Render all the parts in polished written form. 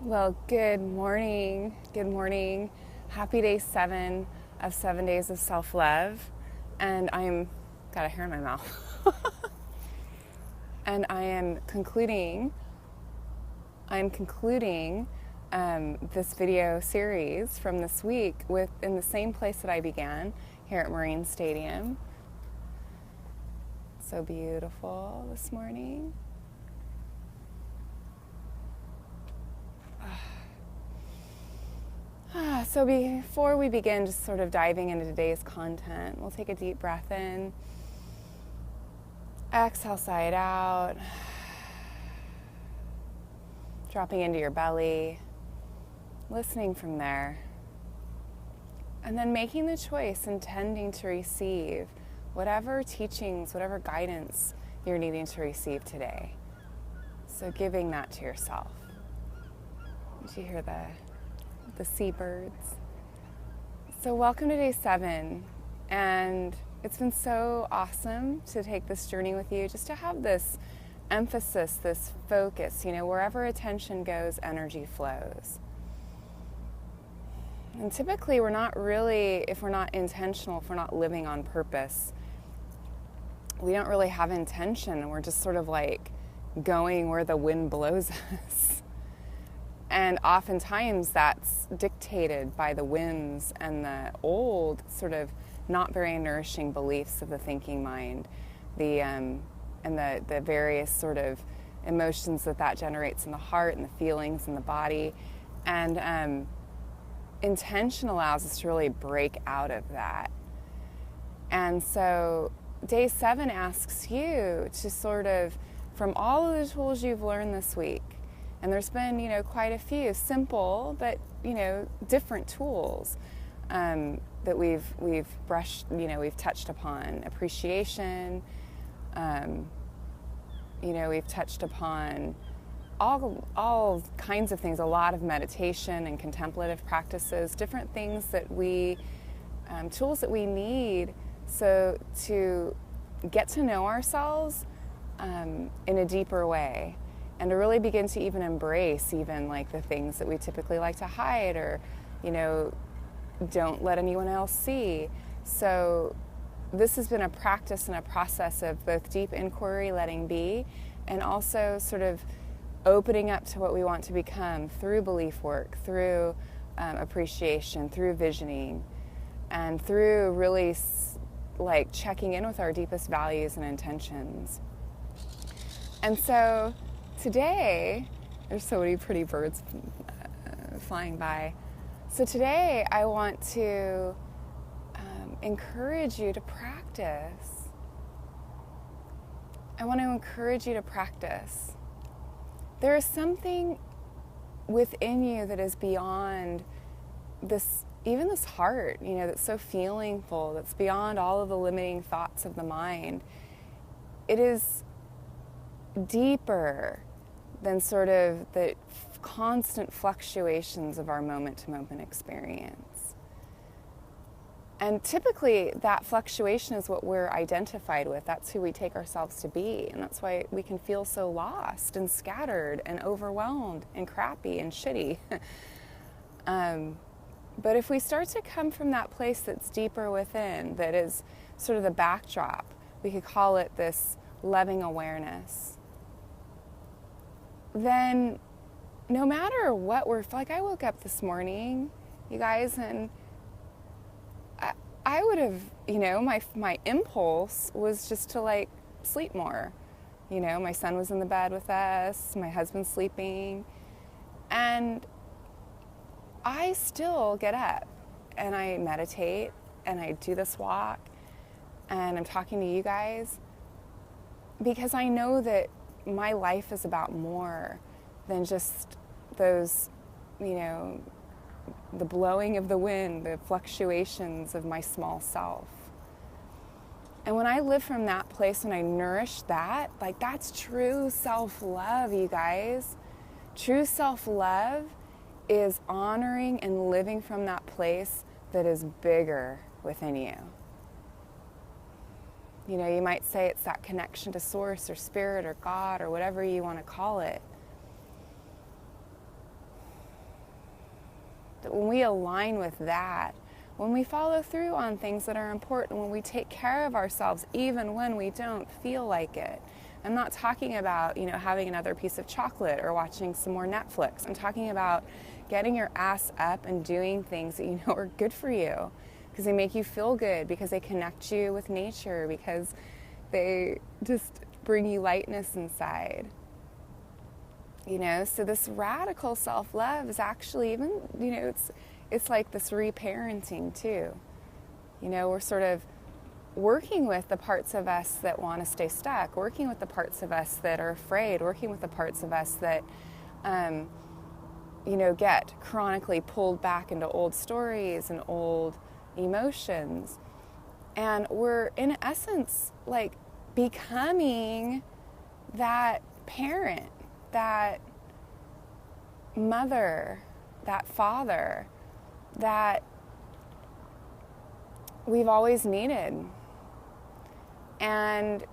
Well, good morning. Good morning. Happy day 7 of 7 days of self-love. And got a hair in my mouth. And I'm concluding this video series from this week in the same place that I began, here at Marine Stadium. So beautiful this morning. So before we begin just sort of diving into today's content, we'll take a deep breath in, exhale, sigh it out, dropping into your belly, listening from there, and then making the choice, intending to receive whatever teachings, whatever guidance you're needing to receive today. So giving that to yourself. Did you hear the seabirds? So welcome to day 7, and it's been so awesome to take this journey with you, just to have this emphasis, this focus, wherever attention goes, energy flows. And typically we're not really, if we're not intentional, if we're not living on purpose, we don't really have intention, and we're just sort of like going where the wind blows us. And oftentimes that's dictated by the winds and the old, sort of not very nourishing beliefs of the thinking mind, and the various sort of emotions that generates in the heart and the feelings in the body. And intention allows us to really break out of that. And so day 7 asks you to sort of, from all of the tools you've learned this week, and there's been, quite a few simple, but, different tools that we've brushed, we've touched upon. Appreciation, we've touched upon all kinds of things, a lot of meditation and contemplative practices, different things that tools that we need so to get to know ourselves in a deeper way. And to really begin to even embrace even like the things that we typically like to hide or, don't let anyone else see. So this has been a practice and a process of both deep inquiry, letting be, and also sort of opening up to what we want to become through belief work, through appreciation, through visioning, and through really like checking in with our deepest values and intentions. And so today, there's so many pretty birds flying by. So today I want to encourage you to practice. I want to encourage you to practice. There is something within you that is beyond this, even this heart, that's so feelingful, that's beyond all of the limiting thoughts of the mind. It is deeper than sort of the constant fluctuations of our moment-to-moment experience. And typically that fluctuation is what we're identified with. That's who we take ourselves to be. And that's why we can feel so lost and scattered and overwhelmed and crappy and shitty. But if we start to come from that place that's deeper within, that is sort of the backdrop, we could call it this loving awareness, then no matter what like I woke up this morning, you guys, and I would have, my impulse was just to like sleep more. My son was in the bed with us, my husband's sleeping, and I still get up and I meditate and I do this walk and I'm talking to you guys because I know that my life is about more than just those, the blowing of the wind, the fluctuations of my small self. And when I live from that place and I nourish that, like that's true self-love, you guys. True self-love is honoring and living from that place that is bigger within you. You might say it's that connection to source or spirit or God or whatever you want to call it. that when we align with that, when we follow through on things that are important, when we take care of ourselves even when we don't feel like it. I'm not talking about, having another piece of chocolate or watching some more Netflix. I'm talking about getting your ass up and doing things that you know are good for you because they make you feel good, because they connect you with nature, because they just bring you lightness inside. So this radical self-love is actually even, it's like this reparenting too. We're sort of working with the parts of us that want to stay stuck, working with the parts of us that are afraid, working with the parts of us that, get chronically pulled back into old stories and old emotions. And we're, in essence, like becoming that parent, that mother, that father that we've always needed. And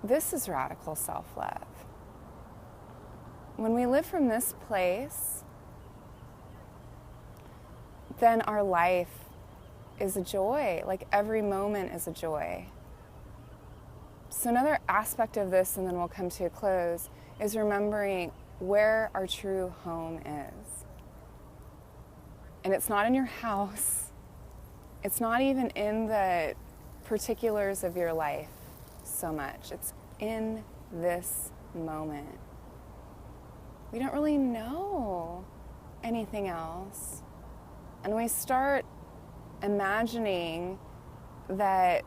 this is radical self-love. When we live from this place, then our life is a joy. Like every moment is a joy. So another aspect of this, and then we'll come to a close, is remembering where our true home is. And it's not in your house. It's not even in the particulars of your life so much. It's in this moment. We don't really know anything else. And we start imagining that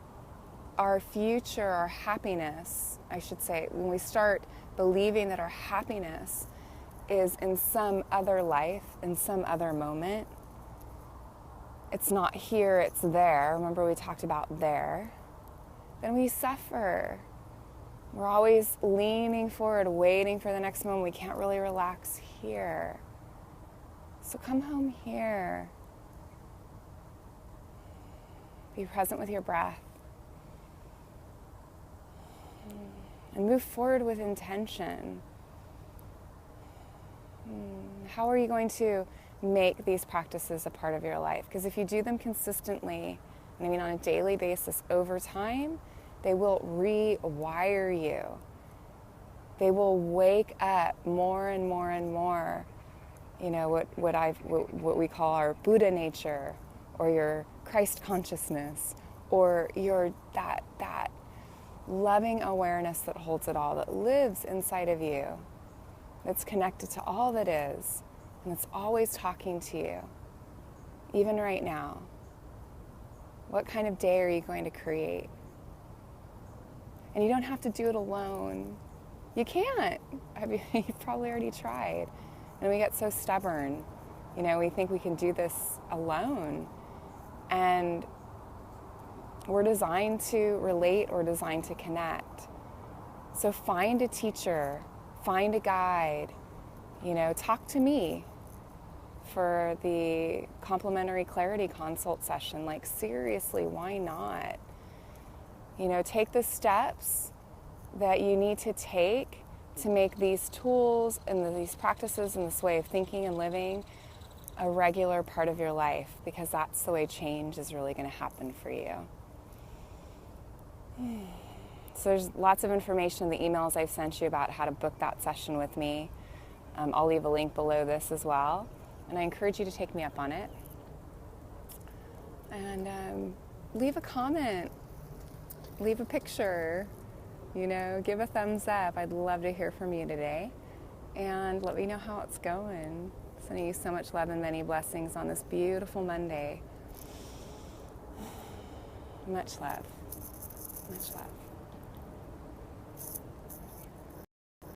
our future, our happiness, I should say, when we start believing that our happiness is in some other life, in some other moment, it's not here, it's there. Remember we talked about there. Then we suffer. We're always leaning forward, waiting for the next moment. We can't really relax here. So come home here. Be present with your breath. And move forward with intention. How are you going to make these practices a part of your life? Because if you do them consistently, and I mean on a daily basis over time, they will rewire you. They will wake up more and more and more, what we call our Buddha nature, or your Christ consciousness, or your that loving awareness that holds it all, that lives inside of you, that's connected to all that is, and it's always talking to you, even right now. What kind of day are you going to create? And you don't have to do it alone. You can't. You've probably already tried. And we get so stubborn. We think we can do this alone. And we're designed to relate, or designed to connect. So find a teacher, find a guide, talk to me for the complimentary clarity consult session. Like seriously, why not? Take the steps that you need to take to make these tools and these practices and this way of thinking and living a regular part of your life, because that's the way change is really going to happen for you. So there's lots of information in the emails I've sent you about how to book that session with me. I'll leave a link below this as well. And I encourage you to take me up on it. And leave a comment. Leave a picture. Give a thumbs up. I'd love to hear from you today. And let me know how it's going. Sending you so much love and many blessings on this beautiful Monday. Much love. Much love.